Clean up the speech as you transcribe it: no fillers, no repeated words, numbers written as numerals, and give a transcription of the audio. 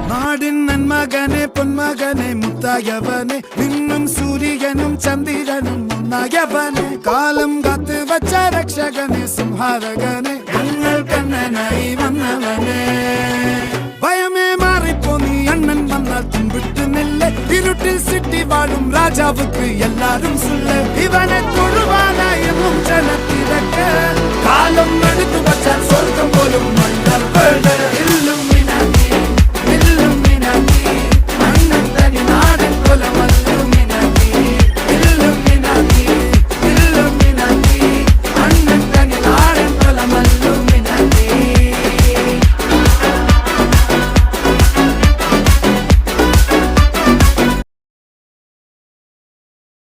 നാടിൻ നന്മകനെ പൊന്മകനെ മുത്തായവനെ നിന്നും സൂര്യനും ചന്ദ്രനും ഒന്നായവനെ കാലം കാത്ത് വച്ച രക്ഷകനെ സംഹാരകനെ ഞങ്ങൾ കണ്ണനായി വന്നവനെ ഭയമേ മാറിപ്പോ നീ അണ്ണൻ വന്നാൽ തുമ്പിട്ട് നെല്ല് ഇരുട്ടിൽ സിറ്റി വാഴും രാജാവുക്ക് എല്ലാരും സുല്ല് ഇവനെ തൊഴുവാനായും ജനത്തിരക്ക് കാലം എടുത്തു വച്ചാൽ സ്വർഗം പോലും മണ്ണൽ ഇല്ലും